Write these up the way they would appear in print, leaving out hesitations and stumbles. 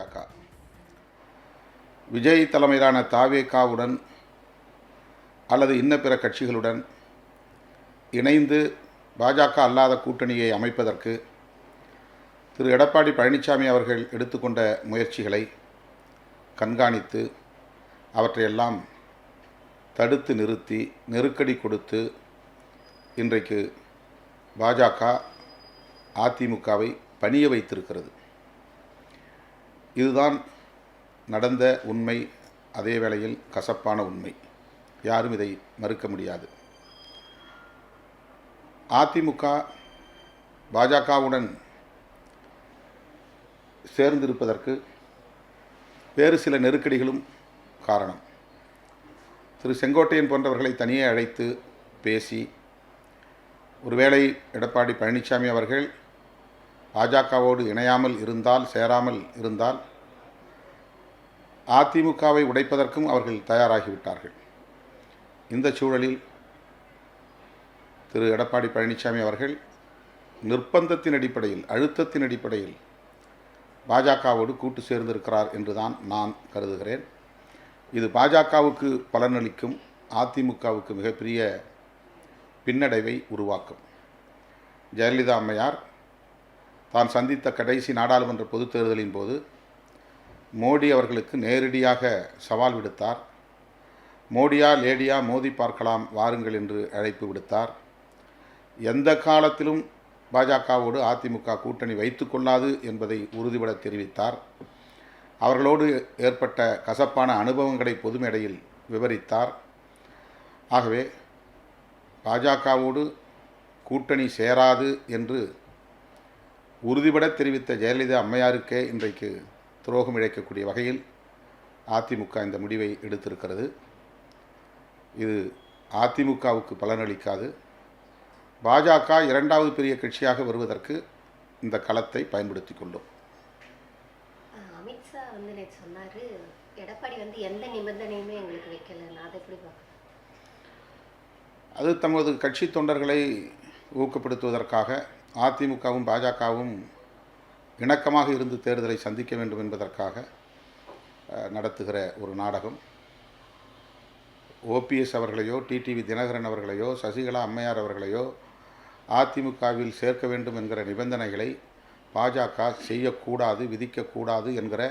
பாஜக. விஜய் தலைமையிலான தாவேகாவுடன் அல்லது இன்ன பிற கட்சிகளுடன் இணைந்து பாஜக அல்லாத கூட்டணியை அமைப்பதற்கு திரு எடப்பாடி பழனிசாமி அவர்கள் எடுத்துக்கொண்ட முயற்சிகளை கண்காணித்து அவற்றையெல்லாம் தடுத்து நிறுத்தி நெருக்கடி கொடுத்து இன்றைக்கு பாஜக அதிமுகவை பணிய வைத்திருக்கிறது. இதுதான் நடந்த உண்மை, அதே வேளையில் கசப்பான உண்மை. யாரும் இதை மறுக்க முடியாது. அதிமுக பாஜகவுடன் சேர்ந்திருப்பதற்கு வேறு சில நெருக்கடிகளும் காரணம். திரு செங்கோட்டையன் போன்றவர்களை தனியே அழைத்து பேசி, ஒருவேளை எடப்பாடி பழனிசாமி அவர்கள் பாஜகவோடு இணையாமல் இருந்தால், சேராமல் இருந்தால் அதிமுகவை உடைப்பதற்கும் அவர்கள் தயாராகிவிட்டார்கள். இந்த சூழலில் திரு எடப்பாடி பழனிசாமி அவர்கள் நிர்பந்தத்தின் அடிப்படையில், அழுத்தத்தின் அடிப்படையில் பாஜகவோடு கூட்டு சேர்ந்திருக்கிறார் என்றுதான் நான் கருதுகிறேன். இது பாஜகவுக்கு பலனளிக்கும், அதிமுகவுக்கு மிகப்பெரிய பின்னடைவை உருவாக்கும். ஜெயலலிதா அம்மையார் தான் சந்தித்த கடைசி நாடாளுமன்ற பொதுத் தேர்தலின் போது மோடி அவர்களுக்கு நேரடியாக சவால் விடுத்தார். மோடியா லேடியா மோதி பார்க்கலாம் வாருங்கள் என்று அழைப்பு விடுத்தார். எந்த காலத்திலும் பாஜகவோடு அதிமுக கூட்டணி வைத்துக்கொள்ளாது என்பதை உறுதிபட தெரிவித்தார். அவர்களோடு ஏற்பட்ட கசப்பான அனுபவங்களை பொது மேடையில் விவரித்தார். ஆகவே பாஜகவோடு கூட்டணி சேராது என்று உறுதிபட தெரிவித்த ஜெயலலிதா அம்மையாருக்கே இன்றைக்கு துரோகம் இழைக்கக்கூடிய வகையில் அதிமுக இந்த முடிவை எடுத்திருக்கிறது. இது அதிமுகவுக்கு பலனளிக்காது. பாஜக இரண்டாவது பெரிய கட்சியாக வருவதற்கு இந்த களத்தை பயன்படுத்தி கொள்ளும். அமித்ஷா நேற்று சொன்னார், எடப்பாடி எந்த நிபந்தனையுமே எங்களுக்கு வைக்கல. அதை எப்படி பார்க்க? அது தமது கட்சி தொண்டர்களை ஊக்கப்படுத்துவதற்காக அதிமுகவும் பாஜகவும் இணக்கமாக இருந்து தேர்தலை சந்திக்க வேண்டும் என்பதற்காக நடத்துகிற ஒரு நாடகம். ஓபிஎஸ் அவர்களையோ, டிடிவி தினகரன் அவர்களையோ, சசிகலா அம்மையார் அவர்களையோ அதிமுகவில் சேர்க்க வேண்டும் என்கிற நிபந்தனைகளை பாஜக செய்யக்கூடாது, விதிக்கக்கூடாது என்கிற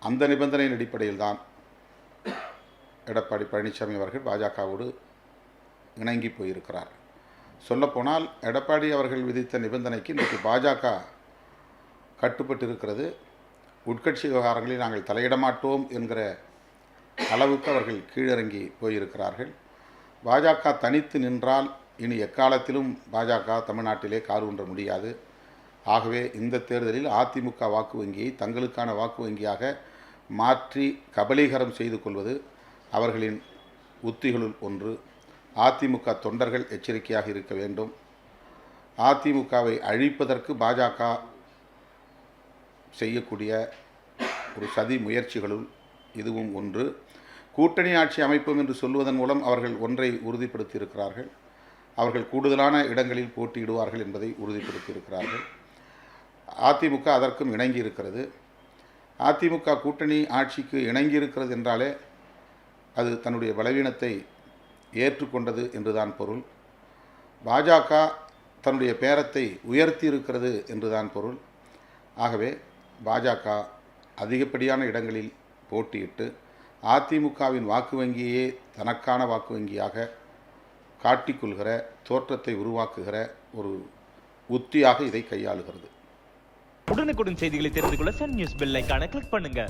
அந்த நிபந்தனையின் அடிப்படையில் தான் எடப்பாடி பழனிசாமி அவர்கள் பாஜகவோடு இணங்கி போயிருக்கிறார். சொல்லப்போனால் எடப்பாடி அவர்கள் விதித்த நிபந்தனைக்கு இன்றைக்கு பாஜக கட்டுப்பட்டு இருக்கிறது. உட்கட்சி விவகாரங்களில் நாங்கள் தலையிட மாட்டோம் என்கிற அளவுக்கு அவர்கள் கீழிறங்கி போயிருக்கிறார்கள். பாஜக தனித்து நின்றால் இனி எக்காலத்திலும் பாஜக தமிழ்நாட்டிலே கால் ஊன்ற முடியாது. ஆகவே இந்த தேர்தலில் அதிமுக வாக்கு வங்கியை தங்களுக்கான வாக்கு வங்கியாக மாற்றி கபலீகரம் செய்து கொள்வது அவர்களின் உத்திகளுள் ஒன்று. அதிமுக தொண்டர்கள் எச்சரிக்கையாக இருக்க வேண்டும். அதிமுகவை அழிப்பதற்கு பாஜக செய்யக்கூடிய ஒரு சதி முயற்சிகளுள் இதுவும் ஒன்று. கூட்டணி ஆட்சி அமைப்போம் என்று சொல்வதன் மூலம் அவர்கள் ஒன்றை உறுதிப்படுத்தி இருக்கிறார்கள். அவர்கள் கூடுதலான இடங்களில் போட்டியிடுவார்கள் என்பதை உறுதிப்படுத்தி இருக்கிறார்கள். அதிமுக அதற்கும் இணங்கி இருக்கிறது. அதிமுக கூட்டணி ஆட்சிக்கு இணங்கி இருக்கிறது என்றாலே அது தன்னுடைய பலவீனத்தை ஏற்றுக்கொண்டது என்றுதான் பொருள். பாஜக தன்னுடைய பேரத்தை உயர்த்தி இருக்கிறது என்றுதான் பொருள். ஆகவே பாஜக அதிகப்படியான இடங்களில் போட்டியிட்டு அதிமுகவின் வாக்கு வங்கியே தனக்கான வாக்கு வங்கியாக காட்டிக்கொள்கிற தோற்றத்தை உருவாக்குகிற ஒரு உத்தியாக இதை கையாளுகிறது. உடனுக்குடன் செய்திகளை தெரிந்து கொள்ள சன் நியூஸ் பெல் ஐகானை கிளிக் பண்ணுங்க.